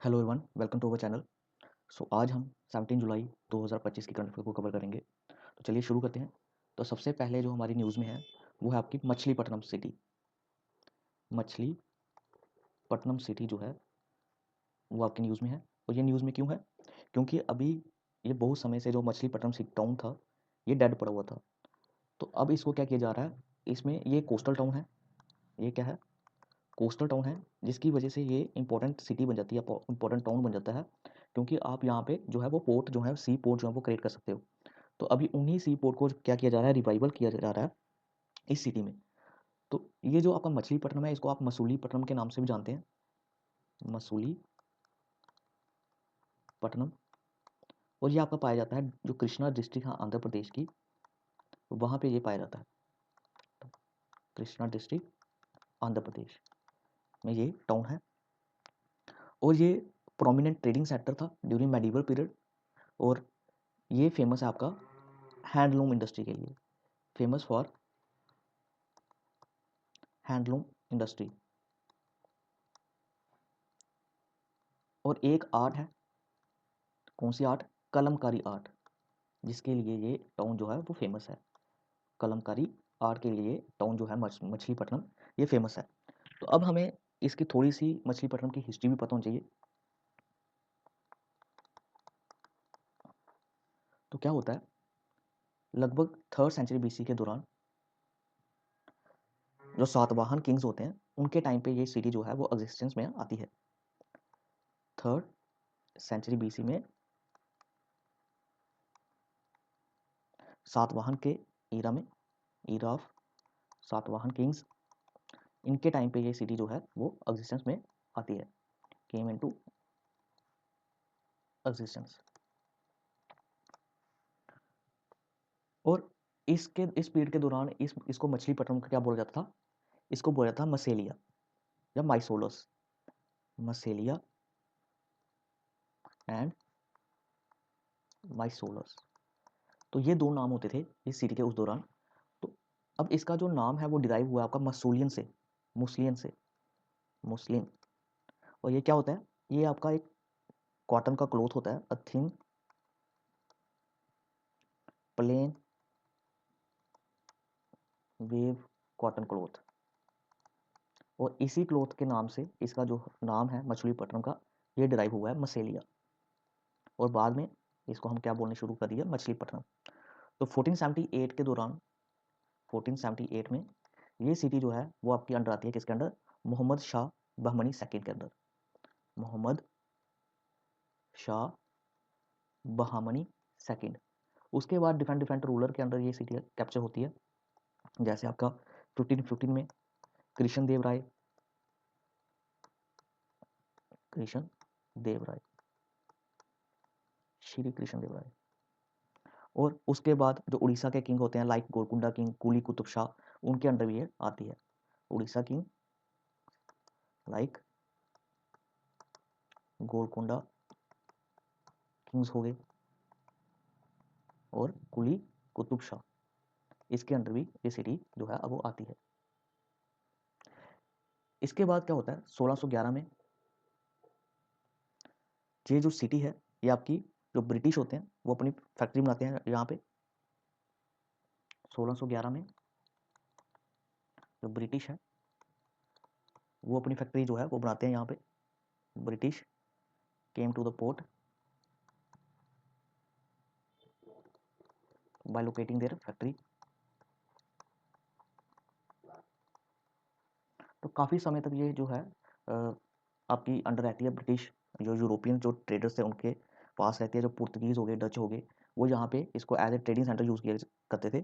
Hello everyone, welcome to our channel. आज हम 17 जुलाई 2025 की करंट अफेयर को कवर करेंगे। तो चलिए शुरू करते हैं। तो सबसे पहले जो हमारी न्यूज़ में है वो है आपकी मछलीपट्टनम सिटी। मछलीपट्टनम सिटी जो है वो आपकी न्यूज़ में है। और ये न्यूज़ में क्यों है? क्योंकि अभी ये बहुत समय से जो मछलीपट्टनम सिटी टाउन था ये डेड पड़ा हुआ था। तो अब इसको क्या किया जा रहा है, इसमें ये कोस्टल टाउन है। ये क्या है? कोस्टल टाउन है, जिसकी वजह से ये इंपॉर्टेंट सिटी बन जाती है, इंपॉर्टेंट टाउन बन जाता है। क्योंकि आप यहाँ पे जो है वो पोर्ट जो है, सी पोर्ट जो है वो क्रिएट कर सकते हो। तो अभी उन्हीं सी पोर्ट को क्या किया जा रहा है, रिवाइवल किया जा रहा है इस सिटी में। तो ये जो आपका मछलीपट्टनम है इसको आप मसूलीपट्टनम के नाम से भी जानते हैं। मसूलीपट्टनम। और ये आपका पाया जाता है जो कृष्णा डिस्ट्रिक्ट है आंध्र प्रदेश की, वहाँ पे ये पाया जाता है। तो कृष्णा डिस्ट्रिक्ट आंध्र प्रदेश में ये टाउन है। और ये प्रोमिनेंट ट्रेडिंग सेक्टर था ड्यूरिंग मेडिवल पीरियड। और ये फेमस है आपका हैंडलूम इंडस्ट्री के लिए, फेमस फॉर हैंडलूम इंडस्ट्री। और एक आर्ट है, कौन सी आर्ट? कलमकारी आर्ट, जिसके लिए ये टाउन जो है वो फेमस है। कलमकारी आर्ट के लिए टाउन जो है मछलीपट्टनम ये फेमस है। तो अब हमें इसकी थोड़ी सी मछलीपट्टनम की हिस्ट्री भी पता होनी चाहिए। तो क्या होता है, लगभग 3rd सेंचुरी बीसी के दौरान जो सातवाहन किंग्स होते हैं उनके टाइम पे ये सिटी जो है वो एग्जिस्टेंस में आती है। 3rd सेंचुरी बीसी में सातवाहन के ईरा में, ईरा ऑफ सातवाहन किंग्स, इनके टाइम पे ये सिटी जो है वो एग्जिस्टेंस में आती है, केम इनटू एग्जिस्टेंस। और इस पीरियड के दौरान इसको मछलीपट्टनम का क्या बोला जाता था? इसको बोला जाता था मसेलिया या माइसोलस। मसेलिया एंड माइसोलस, तो ये दो नाम होते थे इस सिटी के उस दौरान। तो अब इसका जो नाम है वो डिराइव हुआ आपका मसूलियन से, मुस्लियन से, मुस्लिम। और ये क्या होता है? ये आपका एक कॉटन का क्लॉथ होता है, a thin plain weave cotton cloth. और इसी क्लॉथ के नाम से इसका जो नाम है मछलीपट्टनम का, ये डिराइव हुआ है मसेलिया। और बाद में इसको हम क्या बोलने शुरू कर दिया, मछलीपट्टनम। तो 1478 के दौरान, 1478 में ये सिटी जो है वो आपकी अंडर आती है, किसके अंडर? मोहम्मद शाह बहमनी सेकंड के अंदर। मोहम्मद शाह बहामनी सेकंड। उसके बाद डिफरेंट डिफरेंट रूलर के अंडर ये सिटी कैप्चर होती है। जैसे आपका 1515 में कृष्ण देव राय, कृष्ण देव राय, श्री कृष्ण देव राय। और उसके बाद जो उड़ीसा के किंग होते हैं लाइक गोलकुंडा किंग, कुली कुतुब शाह, उनके अंडर भी ये आती है। Orissa king like Golconda Kings हो गए और कुली कुतुब शाह, इसके अंडर भी ये सिटी जो है अब वो आती है। इसके बाद क्या होता है, 1611 में ये जो सिटी है ये आपकी, जो ब्रिटिश होते हैं वो अपनी फैक्ट्री बनाते हैं यहाँ पे। 1611 में जो ब्रिटिश है वो अपनी फैक्ट्री जो है वो बनाते हैं यहाँ पे। British came to the port by locating their factory. तो काफ़ी समय तक ये जो है आपकी अंडर रहती है ब्रिटिश। जो यूरोपियन जो ट्रेडर्स थे उनके पास रहती है, जो पुर्तगीज़ हो गए, डच हो गए, वो यहाँ पे इसको as a trading centre use किया करते थे।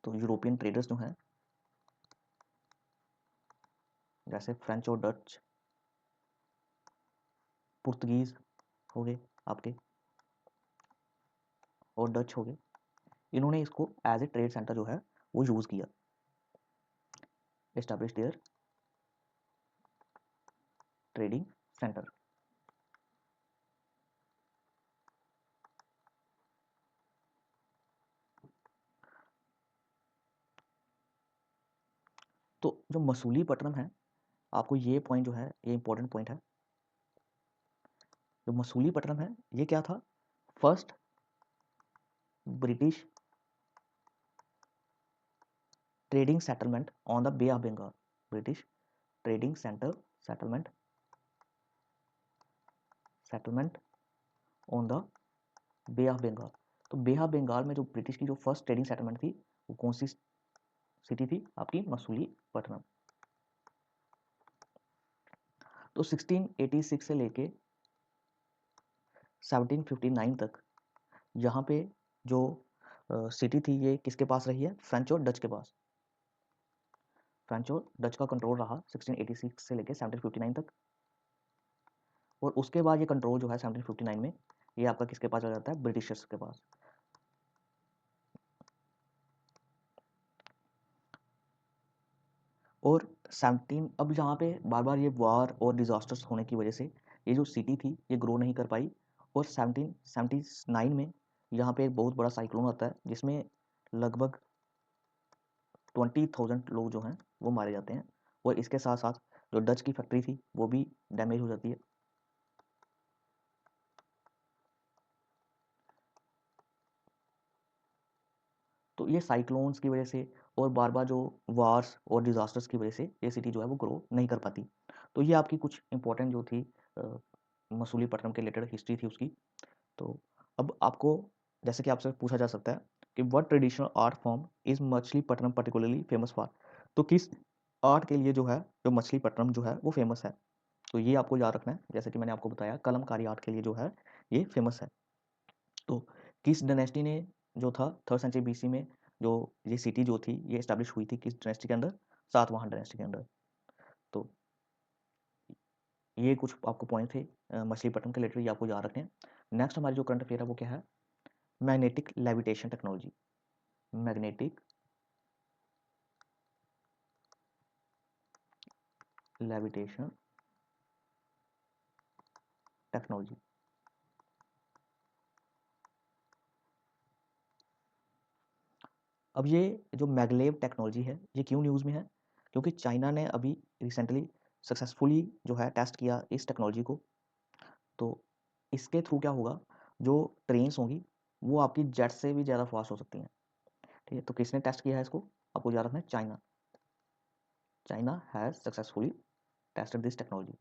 तो यूरोपियन ट्रेडर्स जो हैं, जैसे फ्रेंच और डच, पुर्तगीज़ हो गए आपके, और डच हो गए, इन्होंने इसको एज ए ट्रेड सेंटर जो है वो यूज़ किया, एस्टैब्लिश देयर ट्रेडिंग सेंटर। तो जो मसूलीपट्टनम है आपको ये पॉइंट जो है ये इंपॉर्टेंट पॉइंट है। जो मसूलीपट्टनम है ये क्या था? First British trading settlement on the bay of Bengal. British trading settlement on the bay of Bengal. तो बे ऑफ बंगाल में जो ब्रिटिश की जो फर्स्ट ट्रेडिंग सेटलमेंट थी वो कौन सी सिटी थी? आपकी मसूलीपट्टनम। तो 1686 से लेके 1759 तक यहाँ पे जो सिटी थी ये किसके पास रही है? फ्रेंच और डच के पास। फ्रेंच और डच का कंट्रोल रहा 1686 से लेके 1759 तक। और उसके बाद ये कंट्रोल जो है 1759 में ये आपका किसके पास आ जाता है? ब्रिटिशर्स के पास। और 17 अब यहाँ पे बार बार ये वार और डिजास्टर्स होने की वजह से ये जो सिटी थी ये ग्रो नहीं कर पाई। और 1779 में यहाँ पे एक बहुत बड़ा साइक्लोन आता है जिसमें लगभग 20,000 लोग जो हैं वो मारे जाते हैं। और इसके साथ साथ जो डच की फैक्ट्री थी वो भी डैमेज हो जाती है। तो ये साइक्लोन्स की वजह से और बार बार जो वार्स और डिजास्टर्स की वजह से ये सिटी जो है वो ग्रो नहीं कर पाती। तो ये आपकी कुछ इंपॉर्टेंट जो थी मसूलीपट्टनम के रिलेटेड हिस्ट्री थी उसकी। तो अब आपको जैसे कि आपसे पूछा जा सकता है कि what traditional art form is Machilipatnam particularly famous for. तो किस आर्ट के लिए जो है जो मछलीपट्टनम जो है वो फेमस है? तो ये आपको याद रखना है। जैसे कि मैंने आपको बताया कलमकारी आर्ट के लिए जो है ये फेमस है। तो किस डायनेस्टी ने जो था 3rd सेंचुरी बीसी में जो ये सिटी जो थी ये एस्टेब्लिश हुई थी किस डायनेस्टी के अंदर? सातवाहन डायनेस्टी के अंदर। तो ये कुछ आपको पॉइंट थे मछलीपट्टनम के रिलेटेड, ये आपको याद रखने हैं। नेक्स्ट हमारी जो करंट अफेयर है वो क्या है? Magnetic levitation technology. Magnetic levitation technology. अब ये जो मैगलेव टेक्नोलॉजी है ये क्यों न्यूज़ में है? क्योंकि चाइना ने अभी रिसेंटली सक्सेसफुली जो है टेस्ट किया इस टेक्नोलॉजी को। तो इसके थ्रू क्या होगा? जो ट्रेन्स होंगी वो आपकी जेट से भी ज़्यादा फास्ट हो सकती हैं। ठीक है, तो किसने टेस्ट किया है इसको? आपको याद रखना है China. China has successfully tested this technology.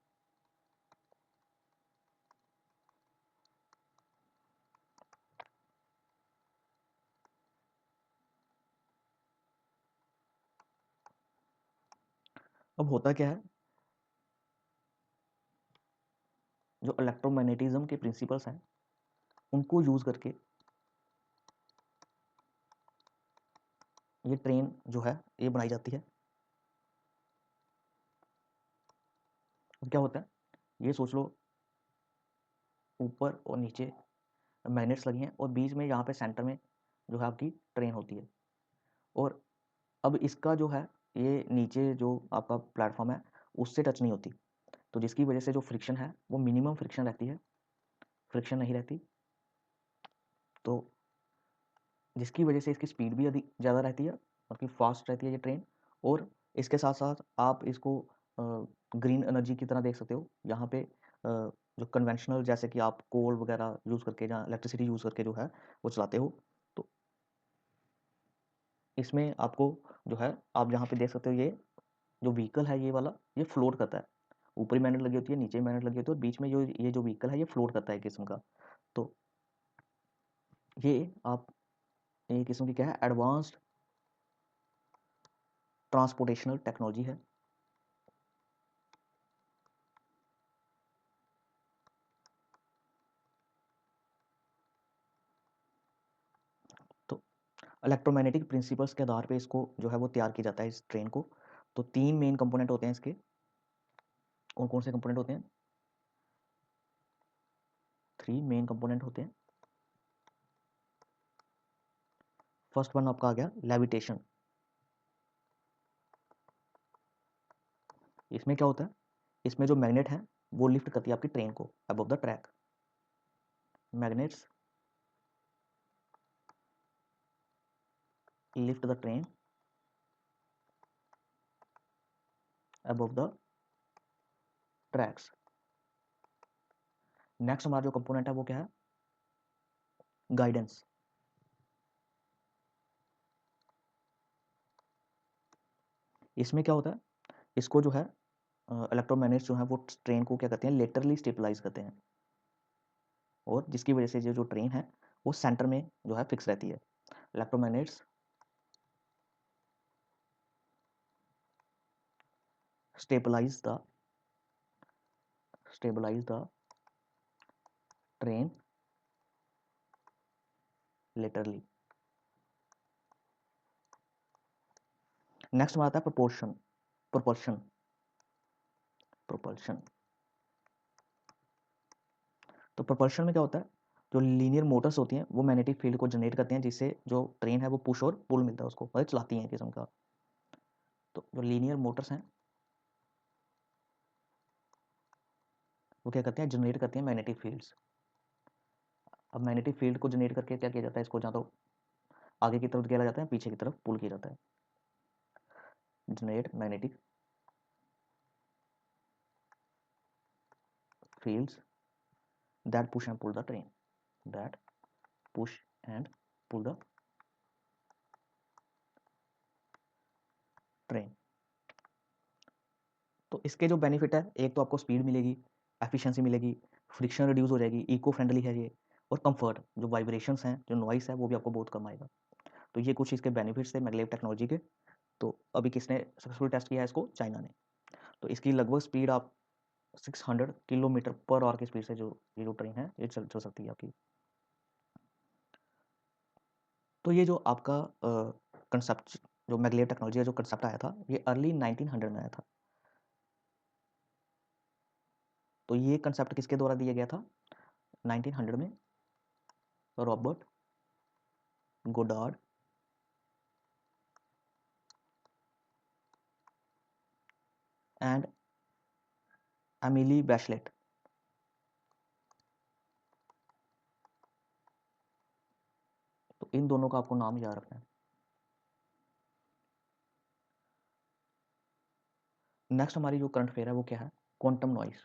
अब होता क्या है? जो इलेक्ट्रोमैग्नेटिज्म के प्रिंसिपल्स हैं उनको यूज़ करके ये ट्रेन जो है ये बनाई जाती है। अब क्या होता है? ये सोच लो ऊपर और नीचे मैग्नेट्स लगी हैं और बीच में यहाँ पे सेंटर में जो है आपकी ट्रेन होती है। और अब इसका जो है ये नीचे जो आपका प्लेटफॉर्म है उससे टच नहीं होती। तो जिसकी वजह से जो फ्रिक्शन है वो मिनिमम फ्रिक्शन रहती है, फ्रिक्शन नहीं रहती। तो जिसकी वजह से इसकी स्पीड भी अधिक ज़्यादा रहती है और कि फास्ट रहती है ये ट्रेन। और इसके साथ साथ आप इसको ग्रीन एनर्जी की तरह देख सकते हो। यहाँ पे जो कन्वेंशनल जैसे कि आप कोल वगैरह यूज़ करके जहाँ इलेक्ट्रिसिटी यूज़ करके जो है वो चलाते हो। तो इसमें आपको जो है आप यहाँ पे देख सकते हो ये जो व्हीकल है ये वाला ये फ्लोट करता है। ऊपरी मैग्नेट लगी होती है, नीचे मैग्नेट लगी होती है और बीच में जो ये जो व्हीकल है ये फ्लोट करता है एक किस्म का। तो ये आप एक किस्म की क्या है? एडवांस्ड ट्रांसपोर्टेशनल टेक्नोलॉजी है। तो इलेक्ट्रोमैग्नेटिक प्रिंसिपल्स के आधार पे इसको जो है वो तैयार किया जाता है इस ट्रेन को। तो 3 मेन कंपोनेंट होते हैं इसके। कौन-कौन से कंपोनेंट होते हैं? 3 मेन कंपोनेंट होते हैं। फर्स्ट वन आपका आ गया लेविटेशन। इसमें क्या होता है? इसमें जो मैग्नेट है वो लिफ्ट करती है आपकी ट्रेन को above the track. Magnets lift the train above the tracks. Next हमारा जो कंपोनेंट है वो क्या है, गाइडेंस। इसमें क्या होता है, इसको जो है इलेक्ट्रोमैग्नेट्स जो है वो ट्रेन को क्या करते हैं, लेटरली स्टेबलाइज करते हैं, और जिसकी वजह से जो ट्रेन है वो सेंटर में जो है फिक्स रहती है। Electromagnets stabilise the train laterally. Next हमारा आता है प्रोपोर्शन, प्रोपल्शन। प्रोपल्शन, तो प्रोपल्शन में क्या होता है, जो लीनियर मोटर्स होती हैं वो मैग्नेटिक फील्ड को जनरेट करते हैं, जिससे जो ट्रेन है वो पुश और पुल मिलता है उसको, मतलब चलाती हैं एक किस्म का। तो जो लीनियर मोटर्स हैं वो क्या करते हैं, जनरेट करते हैं मैग्नेटिक फील्ड्स। अब मैग्नेटिक फील्ड को जनरेट करके क्या किया जाता है, इसको जहाँ तो आगे की तरफ धकेला जाता है, पीछे की तरफ पुल किया जाता है। Generate magnetic fields that push and pull the train, that push and pull the train। तो इसके जो बेनिफिट है, एक तो आपको स्पीड मिलेगी, एफिशिएंसी मिलेगी, फ्रिक्शन रिड्यूस हो जाएगी, इको फ्रेंडली है ये, और कंफर्ट, जो वाइब्रेशंस हैं, जो नॉइस है वो भी आपको बहुत कम आएगा। तो ये कुछ इसके बेनिफिट्स थे मैगलेव टेक्नोलॉजी के। तो अभी किसने सक्सेसफुल टेस्ट किया है इसको, चाइना ने। तो इसकी लगभग स्पीड आप 600 किलोमीटर पर आवर की स्पीड से जो ये जो ट्रेन है ये चल सकती है आपकी। तो ये जो आपका कंसेप्ट, जो मैगलेव टेक्नोलॉजी का जो कंसेप्ट आया था, ये अर्ली 1900 में आया था। तो ये कंसेप्ट किसके द्वारा दिया गया था, 1900 में, रॉबर्ट गोडार्ड एंड एमिली बैशलेट। तो इन दोनों का आपको नाम याद रखना है। नेक्स्ट हमारी जो करंट अफेयर है वो क्या है, क्वांटम नॉइस।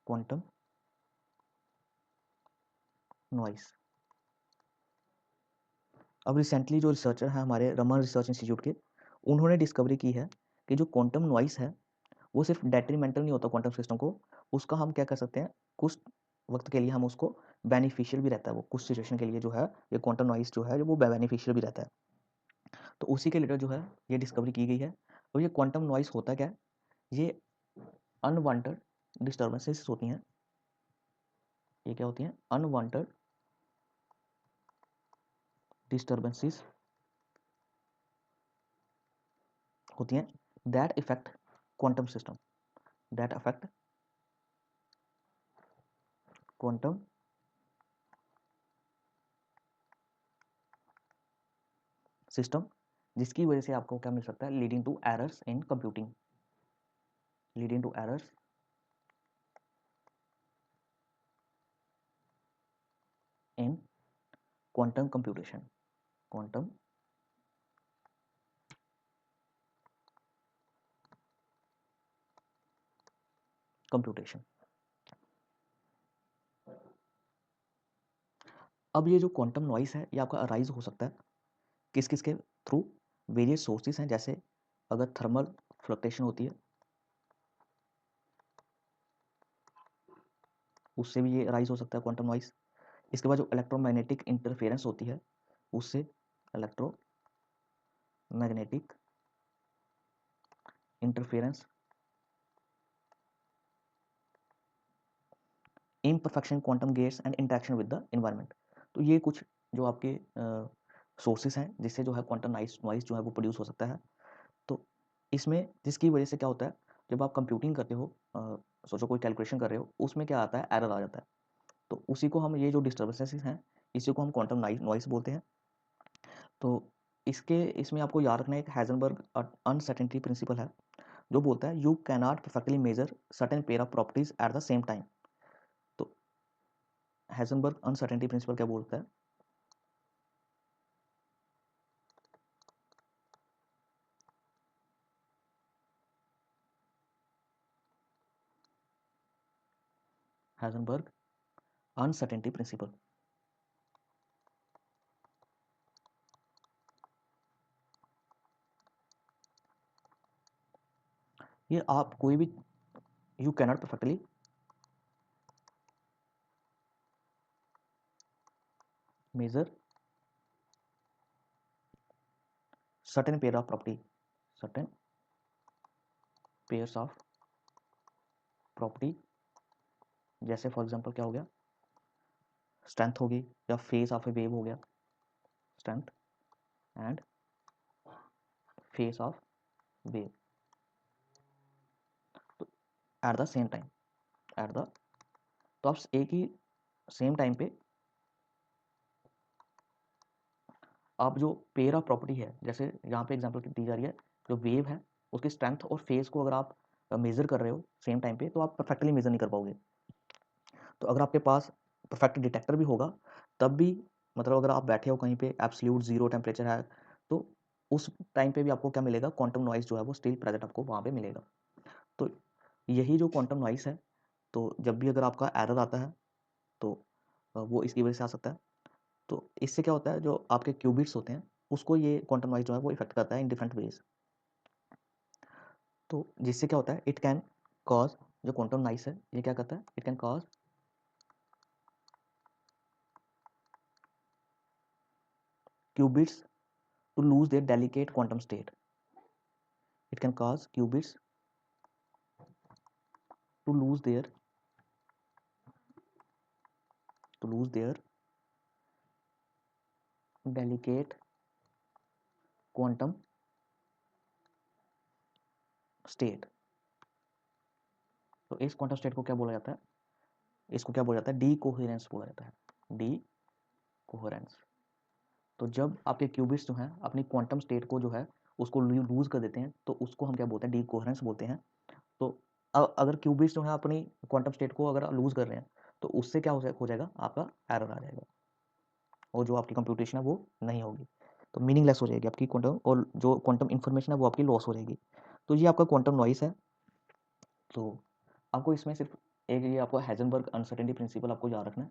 Quantum noise. अब रिसेंटली जो रिसर्चर है हमारे रमन रिसर्च इंस्टीट्यूट के, उन्होंने डिस्कवरी की है कि जो क्वांटम नॉइस है वो सिर्फ डेट्रीमेंटल नहीं होता क्वांटम सिस्टम को, उसका हम क्या कर सकते हैं, कुछ वक्त के लिए हम उसको बेनिफिशियल भी रहता है, वो कुछ सिचुएशन के लिए जो है ये क्वांटम नॉइस जो है वो बेनिफिशियल भी रहता है। तो उसी के रिलेटेड जो है ये डिस्कवरी की गई है। और ये क्वांटम नॉइस होता क्या है, ये अनवांटेड डिस्टर्बेंसेस होती हैं। ये क्या होती हैं, अनवांटेड डिस्टर्बेंसेस होती हैं that effect quantum system, that affect quantum system, जिसकी वजह से आपको क्या मिल सकता है, leading to errors in computing, leading to errors in quantum computation, quantum computation. अब ये जो क्वांटम नॉइस है ये आपका अराइज हो सकता है किस किस के थ्रू, वेरियस सोर्सेज हैं, जैसे अगर थर्मल फ्लक्चुएशन होती है उससे भी ये अराइज हो सकता है क्वांटम नॉइस। इसके बाद जो इलेक्ट्रोमैग्नेटिक इंटरफेरेंस होती है उससे, electromagnetic interference, imperfection quantum gates and interaction with the environment. तो ये कुछ जो आपके सोर्सेस हैं जिससे जो है क्वांटम नॉइस जो है वो प्रोड्यूस हो सकता है। तो इसमें जिसकी वजह से क्या होता है, जब आप कंप्यूटिंग करते हो, सोचो कोई कैलकुलेशन कर रहे हो, उसमें क्या आता है, एरर आ जाता है। तो उसी को हम, ये जो डिस्टर्बेंसेस हैं इसी को हम क्वांटम नॉइस बोलते हैं। तो इसमें आपको याद रखना है एक हाइजेनबर्ग अनसर्टेनिटी प्रिंसिपल है जो बोलता है you can not perfectly measure certain pair of properties at the same time. तो हाइजेनबर्ग अनसर्टेनिटी प्रिंसिपल क्या बोलता है, हाइजेनबर्ग अनसर्टेनिटी प्रिंसिपल। ये आप कोई भी, you cannot perfectly measure certain pair of property, certain pairs of property, जैसे for example क्या हो गया, स्ट्रेंथ होगी या फेस ऑफ ए वेव हो गया, strength and face of wave, तो at the same time, at the, तो आप एक ही सेम टाइम पे आप जो पेयर ऑफ प्रॉपर्टी है, जैसे यहाँ पे एग्जांपल दी जा रही है, जो वेव है उसकी स्ट्रेंथ और फेस को अगर आप मेजर कर रहे हो सेम टाइम पे, तो आप परफेक्टली मेजर नहीं कर पाओगे। तो अगर आपके पास परफेक्ट डिटेक्टर भी होगा तब भी, मतलब अगर आप बैठे हो कहीं पे एब्सोल्यूट जीरो टेम्परेचर है, तो उस टाइम पे भी आपको क्या मिलेगा, क्वांटम नॉइस जो है वो स्टिल प्रेजेंट आपको वहाँ पे मिलेगा। तो यही जो क्वांटम नॉइस है, तो जब भी अगर आपका एरर आता है तो वो इसकी वजह से आ सकता है। तो इससे क्या होता है, जो आपके क्यूबिट्स होते हैं उसको ये क्वांटम नॉइस जो है वो इफेक्ट करता है इन डिफरेंट वेज। तो जिससे क्या होता है, इट कैन कॉज, जो क्वांटम नॉइस है ये क्या करता है, it can cause qubits to lose their delicate quantum state. It can cause qubits to lose their delicate quantum state. तो इस क्वांटम स्टेट को क्या बोला जाता है, इसको क्या बोला जाता है, डी कोहेरेंस बोला जाता है, डी कोहेरेंस। तो जब आपके क्यूबिट्स जो हैं अपनी क्वांटम स्टेट को जो है उसको लूज कर देते हैं, तो उसको हम क्या बोलते हैं, डी कोहेरेंस बोलते हैं। तो अगर क्यूबिट्स जो है अपनी क्वांटम स्टेट को अगर लूज कर रहे हैं, तो उससे क्या हो जाएगा, आपका एरर आ जाएगा और जो आपकी कंप्यूटेशन है वो नहीं होगी, तो मीनिंगलेस हो जाएगी आपकी क्वांटम, और जो क्वांटम इन्फॉर्मेशन है वो आपकी लॉस हो जाएगी। तो ये आपका क्वांटम नॉइस है। तो आपको इसमें सिर्फ एक ये आपको हाइजेनबर्ग अनसर्टेनिटी प्रिंसिपल आपको याद रखना है।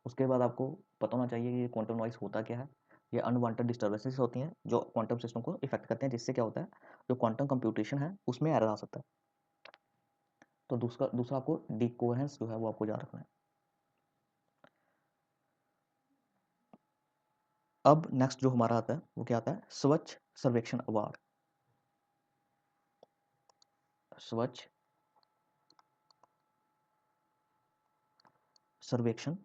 उसके बाद आपको पता होना चाहिए कि ये क्वांटम नॉइस होता क्या है। ये अनवांटेड डिस्टर्बेंसेस होती हैं जो क्वांटम सिस्टम को इफेक्ट करते हैं, जिससे क्या होता है, जो क्वांटम कंप्यूटेशन है उसमें एरर आ सकता है। तो दूसरा दूसरा आपको डिकोहेरेंस जो है वो आपको याद रखना है। अब नेक्स्ट जो हमारा आता है वो क्या आता है, स्वच्छ सर्वेक्षण अवार्ड। स्वच्छ सर्वेक्षण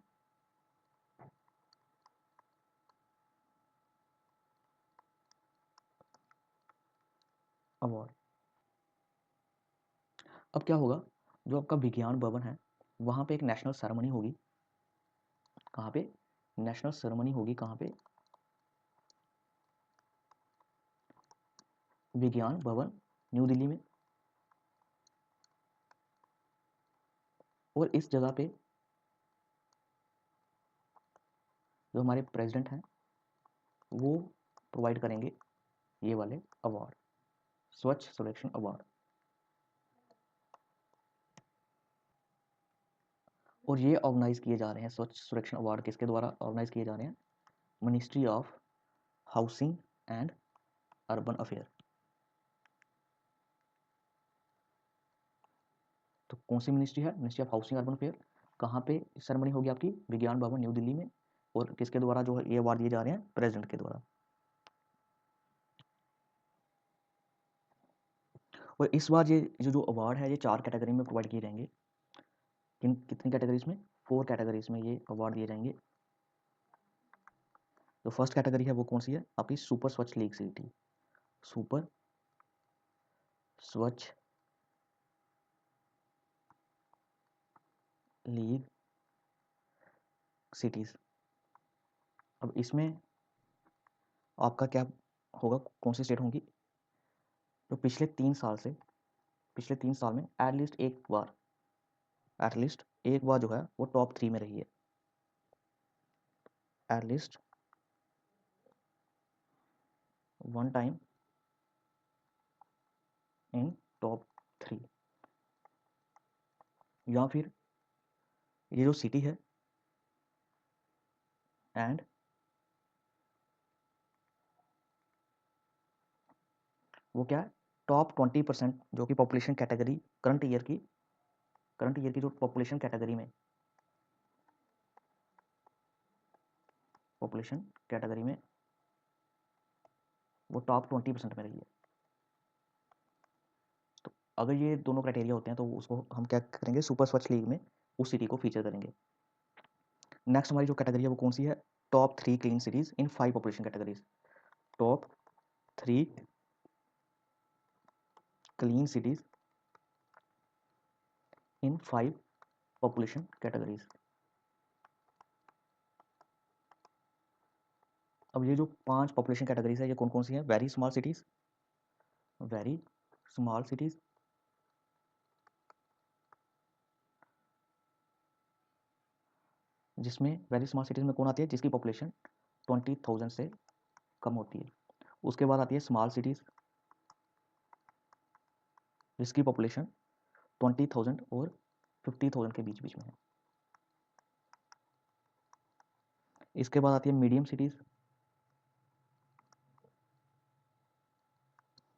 अवार्ड। अब क्या होगा, जो आपका विज्ञान भवन है वहाँ पे एक नेशनल सेरेमनी होगी। कहाँ पे, नेशनल सेरेमनी होगी, कहाँ पे, विज्ञान भवन न्यू दिल्ली में। और इस जगह पे जो हमारे प्रेसिडेंट हैं वो प्रोवाइड करेंगे ये वाले अवार्ड, स्वच्छ सर्वेक्षण अवार्ड। और ये ऑर्गेनाइज किए जा रहे हैं, स्वच्छ सर्वेक्षण अवार्ड किसके द्वारा ऑर्गेनाइज किए जा रहे हैं, ministry of housing and urban affair. तो कौन सी मिनिस्ट्री है, ministry of housing urban affair. कहाँ पे सेरेमनी होगी आपकी, विज्ञान भवन न्यू दिल्ली में। और किसके द्वारा जो है ये अवार्ड दिए जा रहे हैं, प्रेसिडेंट के द्वारा। और इस बार ये जो अवार्ड है ये 4 कैटेगरी में प्रोवाइड किए जाएंगे। कितनी कैटेगरीज में, 4 कैटेगरीज में ये अवार्ड दिए जाएंगे। जो फर्स्ट कैटेगरी है वो कौन सी है आपकी, सुपर स्वच्छ लीग सिटी, सुपर स्वच्छ लीग सिटीज। अब इसमें आपका क्या होगा, कौन सी स्टेट होंगी, तो पिछले 3 साल में एटलीस्ट एक बार जो है वो टॉप 3 में रही है, at least one time in top 3, या फिर ये जो सिटी है एंड वो क्या है, टॉप 20% जो कि पॉपुलेशन कैटेगरी करंट ईयर की जो पॉपुलेशन कैटेगरी में वो टॉप 20% में रही है। तो अगर ये दोनों क्राइटेरिया होते हैं तो उसको हम क्या करेंगे, सुपर स्वच्छ लीग में उस सिटी को फीचर करेंगे। नेक्स्ट हमारी जो कैटेगरी है वो कौन सी है, top 3 clean cities in 5 population categories. Top 3 clean cities in 5 population categories. अब ये जो 5 पॉपुलेशन कैटेगरीज है ये कौन कौन सी हैं, वेरी स्मॉल सिटीज, जिसमें वेरी स्मॉल सिटीज में कौन आती है, जिसकी पॉपुलेशन 20,000 से कम होती है। उसके बाद आती है स्मॉल सिटीज जिसकी पॉपुलेशन 20,000 और 50,000 के बीच बीच में है। इसके बाद आती है मीडियम सिटीज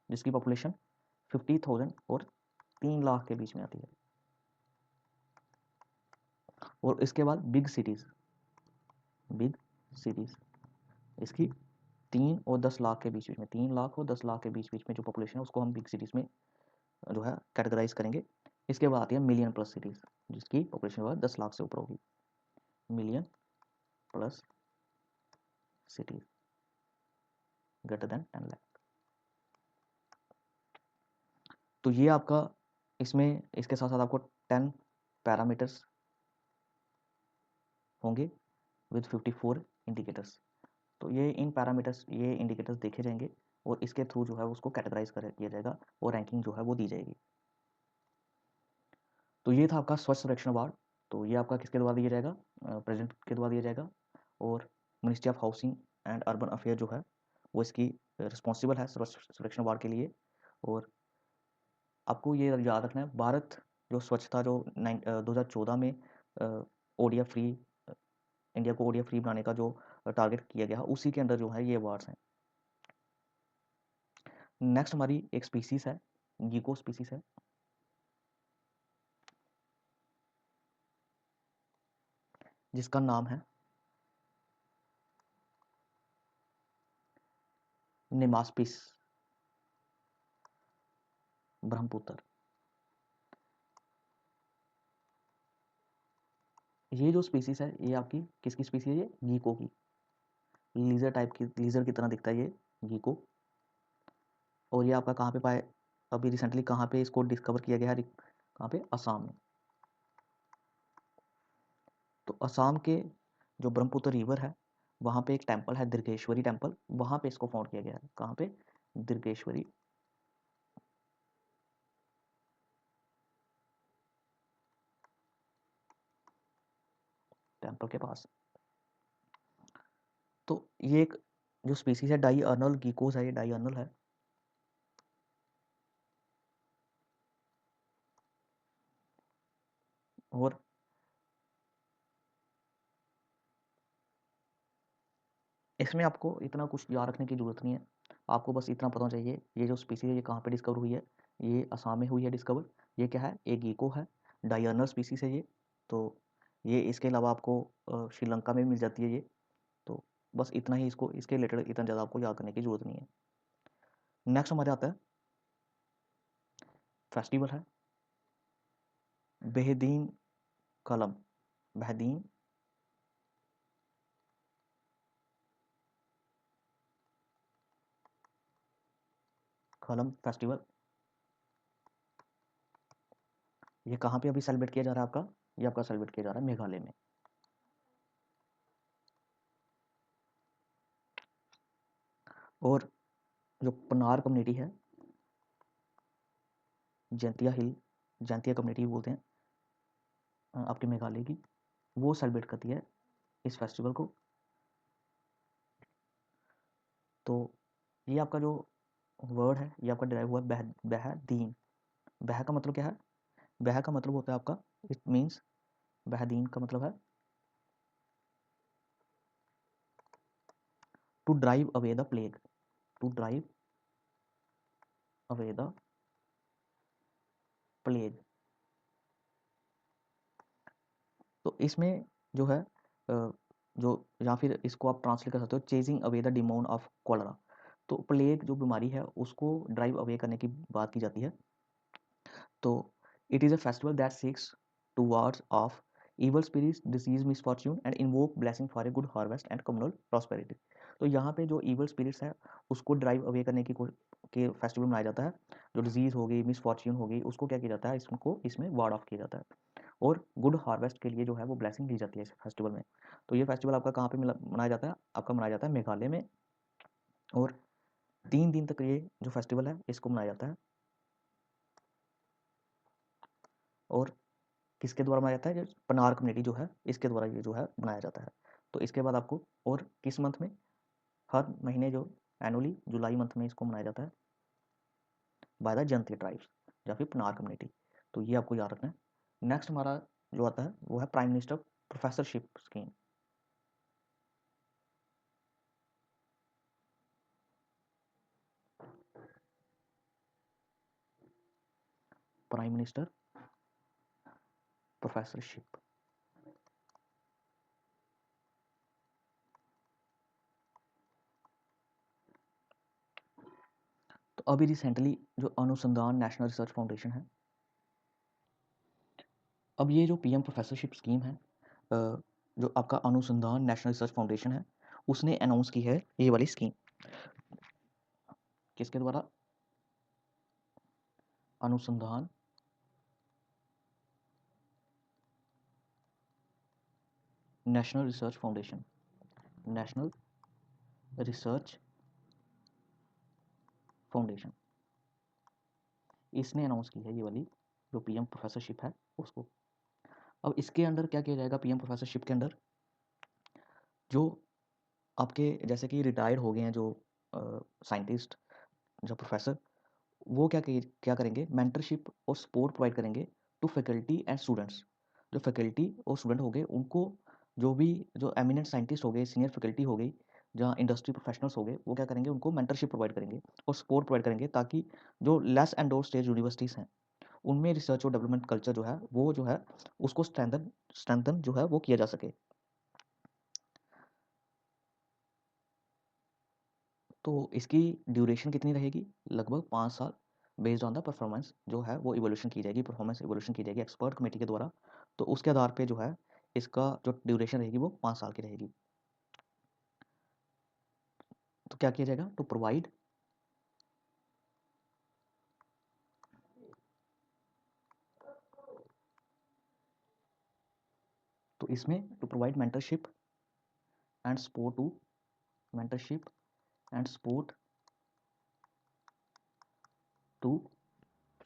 जिसकी पॉपुलेशन 50,000 और 3 लाख के बीच में आती है। और इसके बाद बिग सिटीज इसकी 3 और 10 लाख के बीच बीच में, 3 लाख और 10 लाख के बीच बीच में जो पॉपुलेशन है उसको हम बिग सिटीज में जो है कैटेगराइज करेंगे। इसके बाद आती है मिलियन प्लस सिटीज जिसकी पॉपुलेशन जो है 10 लाख से ऊपर होगी, million plus cities greater than 10 lakh. तो ये आपका इसमें इसके साथ साथ आपको 10 पैरामीटर्स होंगे विद 54 इंडिकेटर्स। तो ये इंडिकेटर्स देखे जाएंगे और इसके थ्रू जो है उसको कैटेगराइज किया जाएगा और रैंकिंग जो है वो दी जाएगी। तो ये था आपका स्वच्छ सर्वेक्षण अवार्ड। तो ये आपका किसके द्वारा दिया जाएगा, प्रेजेंट के द्वारा दिया जाएगा। और ministry of housing and urban affair जो है वो इसकी रिस्पॉन्सिबल है स्वच्छ सर्वेक्षण अवार्ड के लिए। और आपको ये याद रखना है, भारत जो स्वच्छता जो 2014 में ओडिया फ्री इंडिया को ओडिया फ्री बनाने का जो टारगेट किया गया उसी के अंदर जो है ये अवार्ड्स हैं। नेक्स्ट हमारी एक स्पीसीज है, गीको स्पीसीज है, जिसका नाम है नेमास्पिस ब्रह्मपुत्र। ये जो स्पीसीज है ये आपकी किसकी स्पीसीज है, ये गीको की, लीजर की तरह दिखता है ये गीको। और ये आपका कहाँ पे पाए, अभी रिसेंटली कहाँ पे इसको डिस्कवर किया गया है, कहाँ पे, असम में। तो असम के जो ब्रह्मपुत्र रिवर है वहाँ पे एक टेम्पल है दीर्घेश्वरी टेम्पल, वहाँ पे इसको फाउंड किया गया है। कहाँ पे, दीर्घेश्वरी टेम्पल के पास। तो ये एक जो स्पीसीज है डाइअर्नल गीकोस है, ये डाइअर्नल है। और इसमें आपको इतना कुछ याद रखने की ज़रूरत नहीं है, आपको बस इतना पता चाहिए ये जो स्पीसीज है ये कहाँ पे डिस्कवर हुई है, ये असम में हुई है डिस्कवर। ये क्या है, एक गीको है, डायर्नल स्पीसीज है ये। तो ये इसके अलावा आपको श्रीलंका में मिल जाती है ये। तो बस इतना ही, इसको इसके रिलेटेड इतना ज़्यादा आपको याद करने की ज़रूरत नहीं है। नेक्स्ट हमारे आता है फेस्टिवल है बेहदीन कलम, बेहदीन कलम फेस्टिवल। ये कहाँ पे अभी सेलिब्रेट किया जा रहा है आपका, ये आपका सेलिब्रेट किया जा रहा है मेघालय में। और जो पनार कम्युनिटी है, जैंतिया कम्युनिटी बोलते हैं आपके मेघालय की, वो सेलिब्रेट करती है इस फेस्टिवल को। तो ये आपका जो वर्ड है ये आपका डिराइव हुआ है बह दीन। बह का मतलब क्या है, बह का मतलब होता है आपका, इट मीन्स बहदीन का मतलब है to drive away the plague, to drive away the plague. तो इसमें जो है जो, या फिर इसको आप ट्रांसलेट कर सकते हो chasing away the demon of cholera. तो प्लेग जो बीमारी है उसको ड्राइव अवे करने की बात की जाती है। तो it is a festival that seeks to wards off evil spirits, disease, misfortune and invoke blessing for a good harvest and communal prosperity। तो यहाँ पे जो evil spirits है उसको ड्राइव अवे करने की के फेस्टिवल मनाया जाता है। जो डिजीज हो गई, मिसफॉर्च्यून हो गई, उसको क्या किया जाता है, इसको इसमें वार्ड ऑफ किया जाता है। और गुड हार्वेस्ट के लिए जो है वो ब्लेसिंग दी जाती है इस फेस्टिवल में। तो ये फेस्टिवल आपका कहाँ पे मनाया जाता है, आपका मनाया जाता है मेघालय में। और 3 दिन तक ये जो फेस्टिवल है इसको मनाया जाता है। और किसके द्वारा मनाया जाता है, पनार कम्युनिटी जो है इसके द्वारा ये जो है मनाया जाता है। तो इसके बाद आपको, और किस मंथ में, हर महीने जो एनुअली जुलाई मंथ में इसको मनाया जाता है बाय द जंती ट्राइब्स या फिर पनार कम्युनिटी। तो ये आपको याद रखना है। नेक्स्ट हमारा जो आता है वो है prime minister professorship scheme. Prime minister professorship. तो अभी रिसेंटली जो अनुसंधान नेशनल रिसर्च फाउंडेशन है, अब ये जो पीएम प्रोफेसरशिप स्कीम है, जो आपका अनुसंधान नेशनल रिसर्च फाउंडेशन है उसने अनाउंस की है ये वाली स्कीम। किसके द्वारा, अनुसंधान national research foundation, national research foundation, इसने अनाउंस की है ये वाली जो पीएम प्रोफेसरशिप है उसको। अब इसके अंदर क्या किया जाएगा, पीएम प्रोफेसरशिप के अंदर जो आपके जैसे कि रिटायर्ड हो गए हैं जो साइंटिस्ट, जो प्रोफेसर, वो क्या करेंगे, मेंटरशिप और सपोर्ट प्रोवाइड करेंगे टू फैकल्टी एंड स्टूडेंट्स। जो फैकल्टी और स्टूडेंट हो गए उनको, जो भी जो एमिनेंट साइंटिस्ट हो गए, सीनियर फैकल्टी हो गई, जहाँ इंडस्ट्री प्रोफेशनल्स हो गए, वो क्या करेंगे, उनको मेंटरशिप प्रोवाइड करेंगे और सपोर्ट प्रोवाइड करेंगे ताकि जो लेस एंडोर्ड स्टेज यूनिवर्सिटीज़ हैं उनमें रिसर्च और डेवलपमेंट कल्चर जो है वो जो है उसको स्ट्रेंथन जो है वो किया जा सके। तो इसकी ड्यूरेशन कितनी रहेगी, लगभग 5 साल। बेस्ड ऑन द परफॉर्मेंस जो है वो इवोल्यूशन की जाएगी, परफॉर्मेंस इवोल्यूशन की जाएगी एक्सपर्ट कमेटी के द्वारा। तो उसके आधार पे जो है इसका जो ड्यूरेशन रहेगी वो 5 साल की रहेगी। तो क्या किया जाएगा, टू प्रोवाइड तो इसमें to provide mentorship and support to, mentorship and support to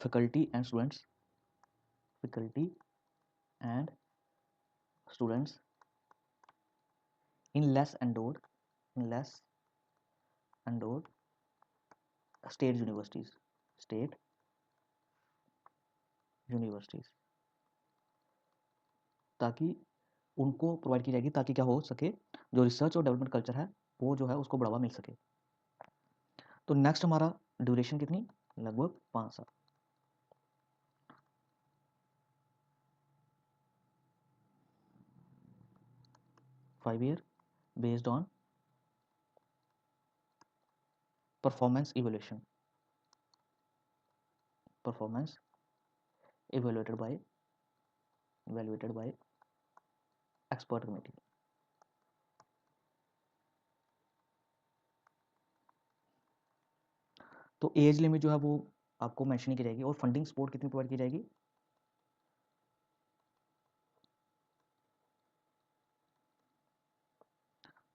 faculty and students, faculty and students in less endowed, in less endowed state universities, state universities, ताकि उनको प्रोवाइड की जाएगी ताकि क्या हो सके, जो रिसर्च और डेवलपमेंट कल्चर है वो जो है उसको बढ़ावा मिल सके। तो नेक्स्ट हमारा ड्यूरेशन कितनी, लगभग 5 साल। 5 year based on performance evaluation, performance evaluated bye expert committee. तो एज लिमिट जो है वो आपको मेंशन की जाएगी। और फंडिंग सपोर्ट कितनी प्रोवाइड की जाएगी,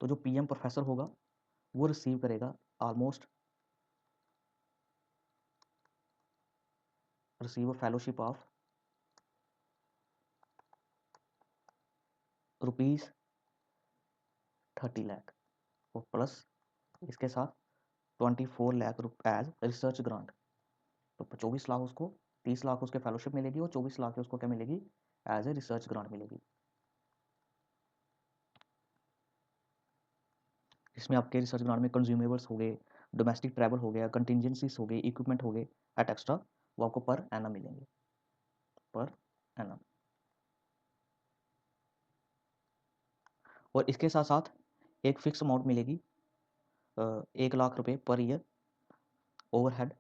तो जो पीएम प्रोफेसर होगा वो रिसीव करेगा almost, receive a fellowship of rupees 30 lakh और प्लस इसके साथ 24 लाख एज रिसर्च ग्रांट। तो 24 लाख उसको, 30 लाख उसके फेलोशिप मिलेगी और 24 लाख उसको क्या मिलेगी, एज ए रिसर्च ग्रांट मिलेगी। जिसमें आपके रिसर्च ग्रांट में कंज्यूमेबल्स हो गए, डोमेस्टिक ट्रैवल हो गया, कंटिजेंसीज हो गए, इक्विपमेंट हो गए एट एक्स्ट्रा, वो आपको पर एनम मिलेंगे, पर एनम। और इसके साथ साथ एक फिक्स अमाउंट मिलेगी 1 लाख रुपए पर ईयर ओवरहेड।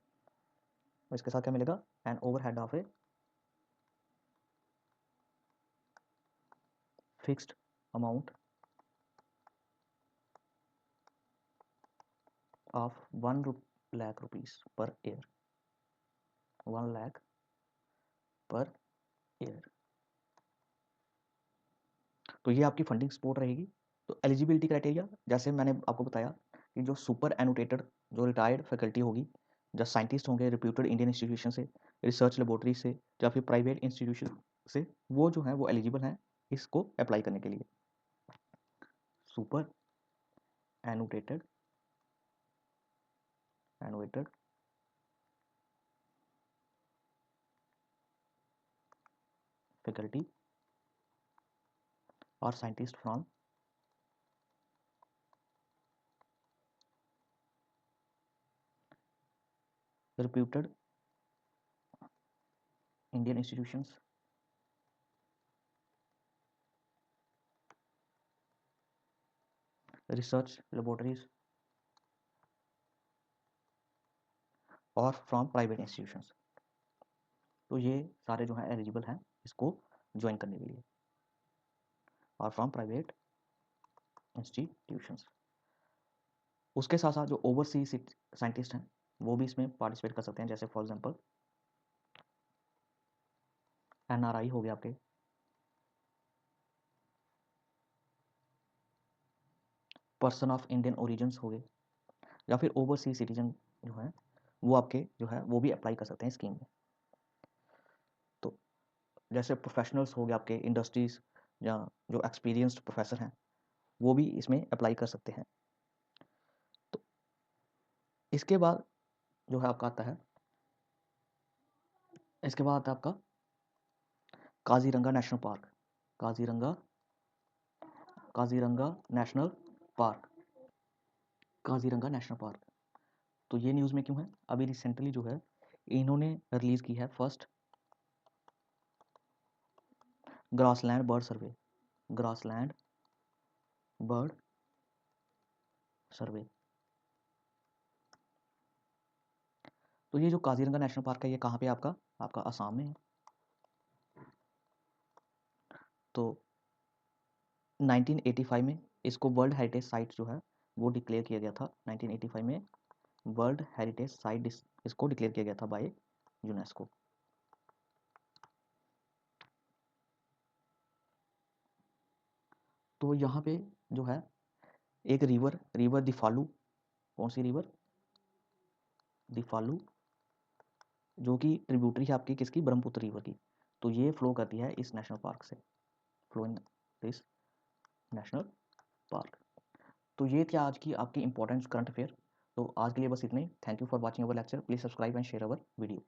इसके साथ क्या मिलेगा? An overhead of a fixed amount of 1 lakh rupees per year, 1 lakh per year. तो ये आपकी फंडिंग सपोर्ट रहेगी। तो एलिजिबिलिटी क्राइटेरिया जैसे मैंने आपको बताया कि जो सुपर एनोटेटेड, जो रिटायर्ड फैकल्टी होगी, जो साइंटिस्ट होंगे रिप्यूटेड इंडियन इंस्टीट्यूशन से, रिसर्च लेबोरेटरी से या फिर प्राइवेट इंस्टीट्यूशन से, वो जो है वो एलिजिबल हैं इसको अप्लाई करने के लिए। सुपर एनोटेटेड एनोटेड फैकल्टी और scientist from reputed Indian institutions, research laboratories और फ्रॉम प्राइवेट इंस्टीट्यूशंस। तो ये सारे जो हैं एलिजिबल हैं इसको ज्वाइन करने के लिए, और फ्रॉम प्राइवेट इंस्टीट्यूशंस। उसके साथ साथ जो ओवरसीज साइंटिस्ट हैं वो भी इसमें पार्टिसिपेट कर सकते हैं। जैसे फॉर एग्जांपल एनआरआई हो गए आपके, पर्सन ऑफ इंडियन ओरिजिन्स हो गए, या फिर ओवरसीज सिटीजन जो हैं वो आपके जो है वो भी अप्लाई कर सकते हैं स्कीम में। तो जैसे प्रोफेशनल्स हो गए आपके इंडस्ट्रीज या जो एक्सपीरियंस्ड प्रोफेसर हैं वो भी इसमें अप्लाई कर सकते हैं। तो इसके बाद जो है आपका आता है, इसके बाद आता है आपका Kaziranga national park. Kaziranga Kaziranga national park, Kaziranga national park. तो ये न्यूज़ में क्यों है? अभी रिसेंटली जो है इन्होंने रिलीज की है फर्स्ट ग्रासलैंड बर्ड सर्वे, ग्रासलैंड बर्ड सर्वे। तो ये जो काजीरंगा नेशनल पार्क है ये कहाँ पे आपका आपका आसाम में है। तो 1985 में इसको वर्ल्ड हेरिटेज साइट जो है वो डिक्लेयर किया गया था। 1985 में वर्ल्ड हेरिटेज साइट इसको डिक्लेयर किया गया था बाय यूनेस्को। तो यहाँ पे जो है एक रिवर रिवर दिफालू, कौन सी रिवर? दिफालू, जो कि ट्रिब्यूटरी है आपकी किसकी? ब्रह्मपुत्र रिवर की। तो ये फ्लो करती है इस नेशनल पार्क से, flow in this national park. तो ये थी आज की आपकी इंपॉर्टेंट करंट अफेयर। तो आज के लिए बस इतने ही। Thank you for watching our lecture. Please subscribe and share our video.